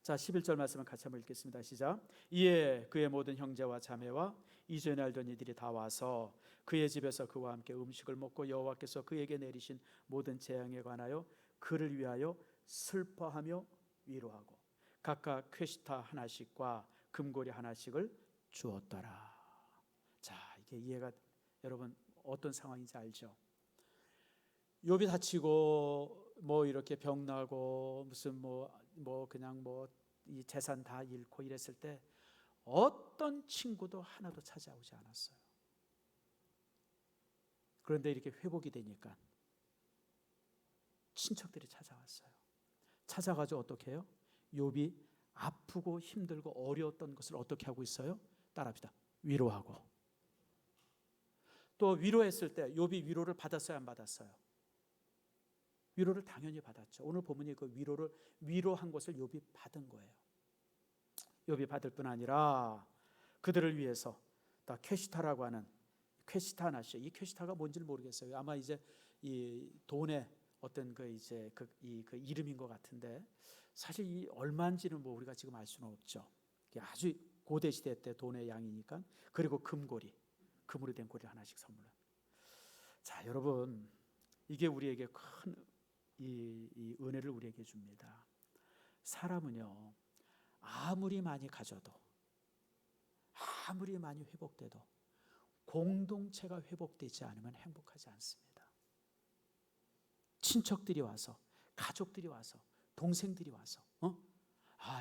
자, 11절 말씀을 같이 한번 읽겠습니다. 시작. 이에 그의 모든 형제와 자매와 이전에 알던 이들이 다 와서 그의 집에서 그와 함께 음식을 먹고, 여호와께서 그에게 내리신 모든 재앙에 관하여 그를 위하여 슬퍼하며 위로하고, 각각 쾌시타 하나씩과 금고리 하나씩을 주었더라. 자, 이게 이해가, 여러분 어떤 상황인지 알죠? 욥이 다치고 뭐 이렇게 병나고 무슨 뭐 그냥 뭐 이 재산 다 잃고 이랬을 때 어떤 친구도 하나도 찾아오지 않았어요. 그런데 이렇게 회복이 되니까 친척들이 찾아왔어요. 찾아가지고 어떻게 해요? 욥이 아프고 힘들고 어려웠던 것을 어떻게 하고 있어요? 따라합시다. 위로하고. 또 위로했을 때 욥이 위로를 받았어요, 안 받았어요? 위로를 당연히 받았죠. 오늘 본문이 그 위로를 위로한 것을 욥이 받은 거예요. 욥이 받을 뿐 아니라 그들을 위해서 다 쾌시타라고 하는 쾌시타 하나씩, 이 쾌시타가 뭔지를 모르겠어요. 아마 이제 이 돈의 어떤 그 이제 그 이름인 것 같은데, 사실 이 얼마인지는 뭐 우리가 지금 알 수는 없죠. 아주 고대 시대 때 돈의 양이니까. 그리고 금고리, 금으로 된 고리 하나씩 선물을. 자, 여러분, 이게 우리에게 큰 이 은혜를 우리에게 줍니다. 사람은요, 아무리 많이 가져도, 아무리 많이 회복돼도 공동체가 회복되지 않으면 행복하지 않습니다. 친척들이 와서, 가족들이 와서, 동생들이 와서,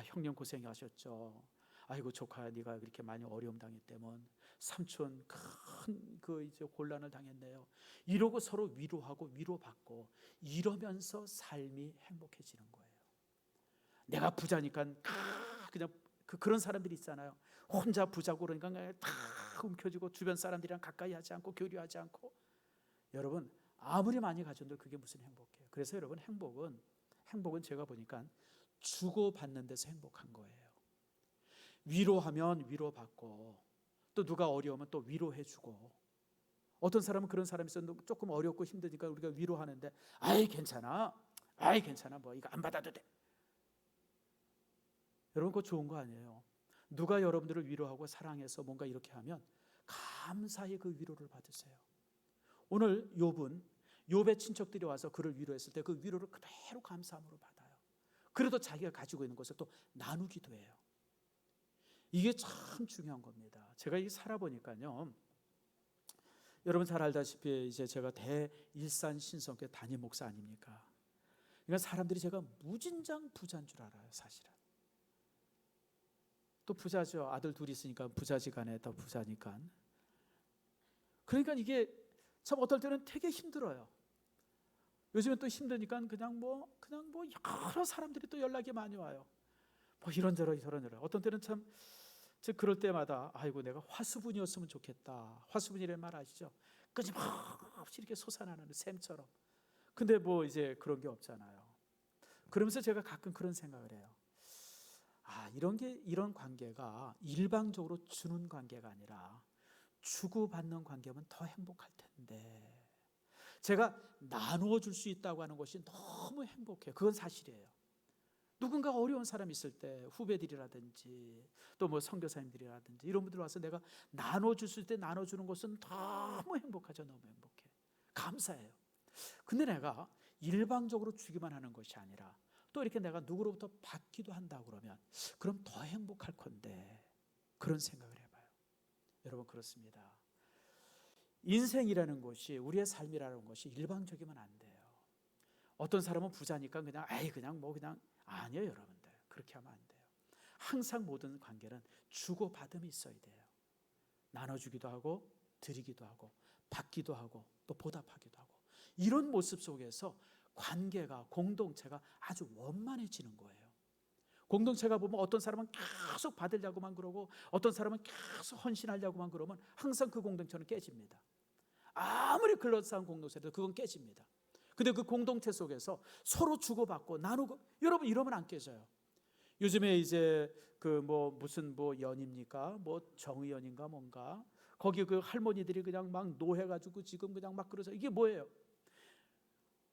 형님 고생하셨죠. 아이고 조카야, 네가 그렇게 많이 어려움 당했다면 삼촌 큰 그 이제 곤란을 당했네요. 이러고 서로 위로하고 위로받고, 이러면서 삶이 행복해지는 거예요. 내가 부자니까 그냥 그런 사람들이 있잖아요. 혼자 부자고 그러니까 다 움켜쥐고 주변 사람들이랑 가까이 하지 않고 교류하지 않고. 여러분, 아무리 많이 가져도 그게 무슨 행복해요. 그래서 여러분, 행복은 제가 보니까 주고받는 데서 행복한 거예요. 위로하면 위로받고, 또 누가 어려우면 또 위로해주고. 어떤 사람은 그런 사람이 있어요. 조금 어렵고 힘드니까 우리가 위로하는데, 아이 괜찮아, 뭐 이거 안 받아도 돼. 여러분, 그거 좋은 거 아니에요. 누가 여러분들을 위로하고 사랑해서 뭔가 이렇게 하면 감사히 그 위로를 받으세요. 오늘 욥의 친척들이 와서 그를 위로했을 때 그 위로를 그대로 감사함으로 받아요. 그래도 자기가 가지고 있는 것을 또 나누기도 해요. 이게 참 중요한 겁니다. 제가 이 살아보니까요, 여러분 잘 알다시피 이제 제가 대일산 신성교회 담임 목사 아닙니까? 그러니까 사람들이 제가 무진장 부자인 줄 알아요, 사실은. 또 부자죠. 아들 둘이 있으니까 부자지간에 더 부자니까. 그러니까 이게 참 어떨 때는 되게 힘들어요. 요즘엔 또 힘드니까 그냥 뭐 여러 사람들이 또 연락이 많이 와요. 뭐 이런저런. 어떤 때는 참 그럴 때마다 아이고 내가 화수분이었으면 좋겠다. 화수분이라는 말 아시죠? 끊임없이 이렇게 솟아나는 샘처럼. 근데 뭐 이제 그런 게 없잖아요. 그러면서 제가 가끔 그런 생각을 해요. 이런 관계가 일방적으로 주는 관계가 아니라 주고받는 관계면 더 행복할 텐데, 제가 나누어 줄 수 있다고 하는 것이 너무 행복해요. 그건 사실이에요. 누군가 어려운 사람 있을 때 후배들이라든지 또 뭐 선교사님들이라든지 이런 분들 와서 내가 나눠 줄 때 나눠주는 것은 너무 행복하죠. 너무 행복해. 감사해요. 근데 내가 일방적으로 주기만 하는 것이 아니라 또 이렇게 내가 누구로부터 받기도 한다 그러면 그럼 더 행복할 건데, 그런 생각을 해봐요. 여러분 그렇습니다. 인생이라는 것이, 우리의 삶이라는 것이 일방적이면 안 돼요. 어떤 사람은 부자니까 그냥 아니에요. 여러분들 그렇게 하면 안 돼요. 항상 모든 관계는 주고받음이 있어야 돼요. 나눠주기도 하고 드리기도 하고 받기도 하고 또 보답하기도 하고, 이런 모습 속에서 관계가, 공동체가 아주 원만해지는 거예요. 공동체가 보면 어떤 사람은 계속 받으려고만 그러고 어떤 사람은 계속 헌신하려고만 그러면 항상 그 공동체는 깨집니다. 아무리 글러싸운 공동체도 그건 깨집니다. 근데 그 공동체 속에서 서로 주고받고 나누고, 여러분 이러면 안 깨져요. 요즘에 이제 무슨 연입니까? 정의연인가 뭔가, 거기 그 할머니들이 그냥 막 노해가지고 지금 그냥 막 그러죠. 이게 뭐예요?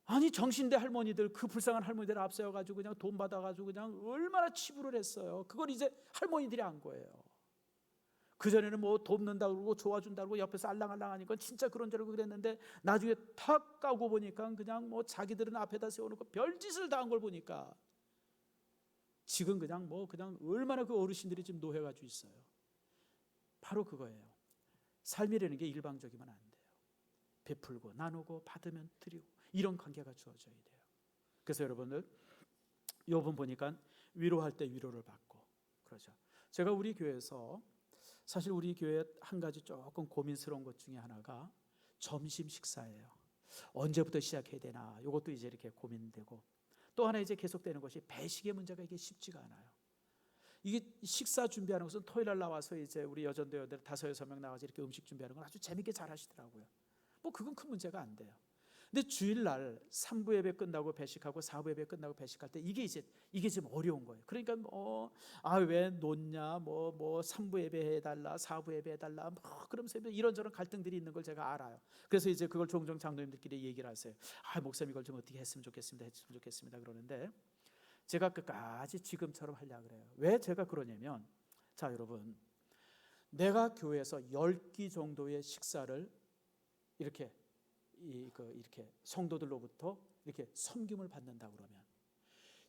아니 정신대 할머니들, 그 불쌍한 할머니들 앞세워가지고 그냥 돈 받아가지고 그냥 얼마나 치부를 했어요. 그걸 이제 할머니들이 한 거예요. 그전에는 뭐 돕는다고 그러고 도와준다고 옆에서 알랑알랑 하니까 진짜 그런 줄 알고 그랬는데, 나중에 탁 까고 보니까 그냥 자기들은 앞에다 세워놓고 별짓을 다 한 걸 보니까 지금 그냥 얼마나 그 어르신들이 지금 노해가지고 있어요. 바로 그거예요. 삶이라는 게 일방적이면 안 돼요. 베풀고 나누고 받으면 드리고, 이런 관계가 주어져야 돼요. 그래서 여러분들 요번 보니까 위로할 때 위로를 받고 그러죠. 제가 우리 교회에서 사실 우리 교회 한 가지 조금 고민스러운 것 중에 하나가 점심 식사예요. 언제부터 시작해야 되나, 이것도 이제 이렇게 고민되고, 또 하나 이제 계속되는 것이 배식의 문제가 이게 쉽지가 않아요. 이게 식사 준비하는 것은 토요일 날 나와서 이제 우리 여전도여들 5-6명 나와서 이렇게 음식 준비하는 건 아주 재밌게 잘 하시더라고요. 그건 큰 문제가 안 돼요. 근데 주일날 3부 예배 끝나고 배식하고 4부 예배 끝나고 배식할 때 이게 좀 어려운 거예요. 그러니까 왜 놓냐, 3부 예배 해달라, 4부 예배 해달라, 그러면서 이런저런 갈등들이 있는 걸 제가 알아요. 그래서 이제 그걸 종종 장로님들끼리 얘기를 하세요. 목사님 이걸 좀 어떻게 했으면 좋겠습니다 그러는데, 제가 끝까지 지금처럼 하려고 그래요. 왜 제가 그러냐면, 자 여러분, 내가 교회에서 10끼 정도의 식사를 이렇게 성도들로부터 이렇게 섬김을 받는다 그러면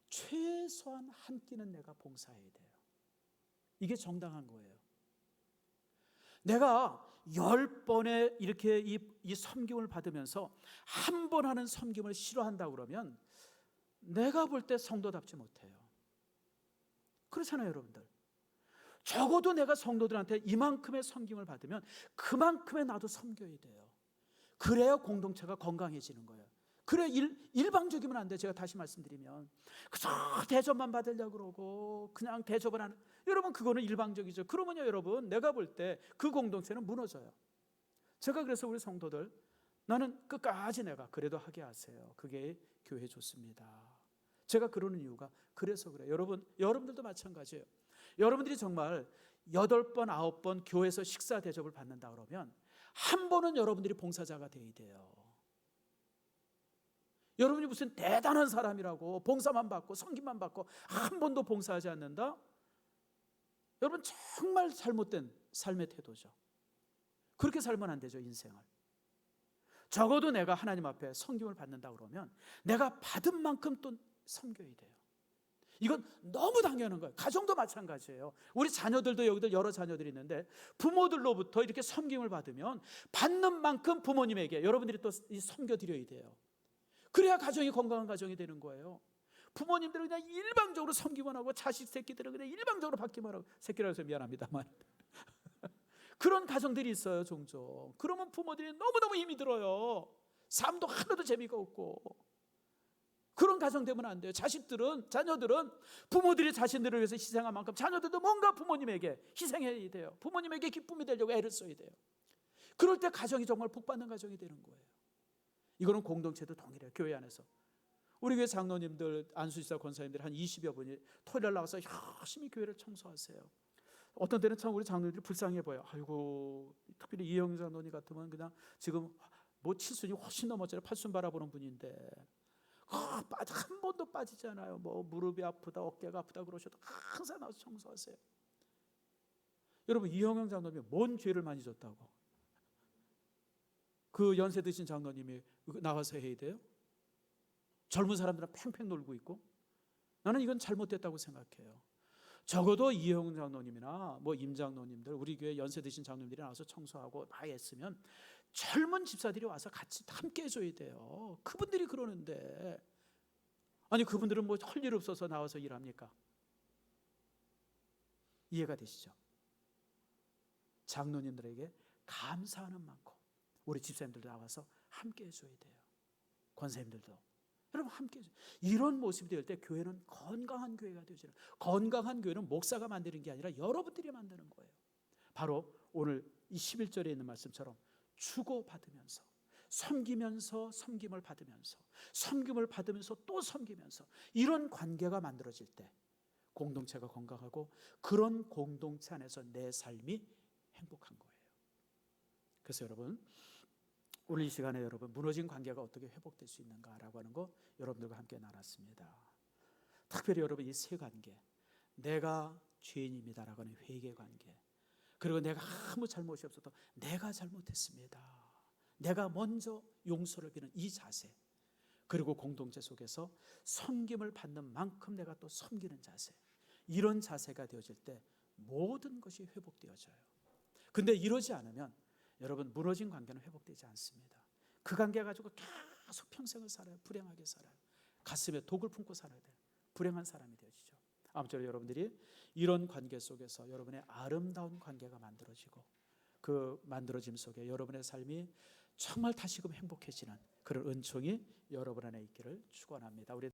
최소한 한 끼는 내가 봉사해야 돼요. 이게 정당한 거예요. 내가 10번의 이렇게 이 섬김을 받으면서 한 번 하는 섬김을 싫어한다 그러면 내가 볼 때 성도답지 못해요. 그렇잖아요, 여러분들. 적어도 내가 성도들한테 이만큼의 섬김을 받으면 그만큼의 나도 섬겨야 돼요. 그래야 공동체가 건강해지는 거예요. 그래 일방적이면 안 돼요. 제가 다시 말씀드리면 그저 대접만 받으려고 그러고 그냥 대접을 하는, 여러분 그거는 일방적이죠. 그러면요 여러분, 내가 볼 때 그 공동체는 무너져요. 제가 그래서 우리 성도들, 나는 끝까지 내가 그래도 하게 하세요. 그게 교회 좋습니다. 제가 그러는 이유가 그래서 그래요. 여러분들도 마찬가지예요. 여러분들이 정말 8번 9번 교회에서 식사 대접을 받는다 그러면 한 번은 여러분들이 봉사자가 돼야 돼요. 여러분이 무슨 대단한 사람이라고 봉사만 받고 섬김만 받고 한 번도 봉사하지 않는다? 여러분 정말 잘못된 삶의 태도죠. 그렇게 살면 안 되죠, 인생을. 적어도 내가 하나님 앞에 섬김을 받는다 그러면 내가 받은 만큼 또 섬겨야 돼요. 이건 너무 당연한 거예요. 가정도 마찬가지예요. 우리 자녀들도 여기들 여러 자녀들이 있는데 부모들로부터 이렇게 섬김을 받으면 받는 만큼 부모님에게 여러분들이 또 섬겨드려야 돼요. 그래야 가정이 건강한 가정이 되는 거예요. 부모님들은 그냥 일방적으로 섬기만 하고 자식 새끼들은 그냥 일방적으로 받기만 하고, 새끼라고 해서 미안합니다만 그런 가정들이 있어요. 종종. 그러면 부모들이 너무너무 힘이 들어요. 삶도 하나도 재미가 없고. 그런 가정 되면 안 돼요. 자녀들은 부모들이 자신들을 위해서 희생한 만큼 자녀들도 뭔가 부모님에게 희생해야 돼요. 부모님에게 기쁨이 되려고 애를 써야 돼요. 그럴 때 가정이 정말 복받는 가정이 되는 거예요. 이거는 공동체도 동일해요. 교회 안에서 우리 교회 장로님들, 안수지사 권사님들 한 20여 분이 토요일 나와서 열심히 교회를 청소하세요. 어떤 때는 참 우리 장로님들이 불쌍해 보여요. 아이고, 특별히 이영 장로님 같으면 그냥 지금 뭐 칠순이 훨씬 넘었잖아요. 팔순 바라보는 분인데 한 번도 빠지지 않아요. 뭐 무릎이 아프다, 어깨가 아프다 그러셔도 항상 나와서 청소하세요. 여러분, 이영영 장로님이 뭔 죄를 많이 졌다고 그 연세 드신 장로님이 나와서 해야 돼요? 젊은 사람들은 팽팽 놀고 있고. 나는 이건 잘못됐다고 생각해요. 적어도 이영영 장로님이나 뭐 임 장로님들, 우리 교회 연세 드신 장로님들이 나와서 청소하고 막 했으면 젊은 집사들이 와서 같이 함께 해줘야 돼요. 그분들이 그러는데, 아니 그분들은 뭐 할 일 없어서 나와서 일합니까? 이해가 되시죠? 장로님들에게 감사하는 만큼 우리 집사님들도 나와서 함께 해줘야 돼요. 권사님들도. 여러분 함께 해줘요. 이런 모습이 될 때 교회는 건강한 교회가 되어지는, 건강한 교회는 목사가 만드는 게 아니라 여러분들이 만드는 거예요. 바로 오늘 이 11절에 있는 말씀처럼 주고받으면서, 섬기면서 섬김을 받으면서, 섬김을 받으면서 또 섬기면서, 이런 관계가 만들어질 때 공동체가 건강하고, 그런 공동체 안에서 내 삶이 행복한 거예요. 그래서 여러분, 오늘 이 시간에 여러분, 무너진 관계가 어떻게 회복될 수 있는가라고 하는 거 여러분들과 함께 나눴습니다. 특별히 여러분, 이 세 관계, 내가 죄인입니다라고 하는 회개 관계, 그리고 내가 아무 잘못이 없어도 내가 잘못했습니다, 내가 먼저 용서를 비는 이 자세, 그리고 공동체 속에서 섬김을 받는 만큼 내가 또 섬기는 자세, 이런 자세가 되어질 때 모든 것이 회복되어져요. 근데 이러지 않으면 여러분, 무너진 관계는 회복되지 않습니다. 그 관계 가지고 계속 평생을 살아요. 불행하게 살아요. 가슴에 독을 품고 살아야 돼요. 불행한 사람이 되어지죠. 아무쪼록 여러분들이 이런 관계 속에서 여러분의 아름다운 관계가 만들어지고, 그 만들어짐 속에 여러분의 삶이 정말 다시금 행복해지는 그런 은총이 여러분 안에 있기를 축원합니다. 우리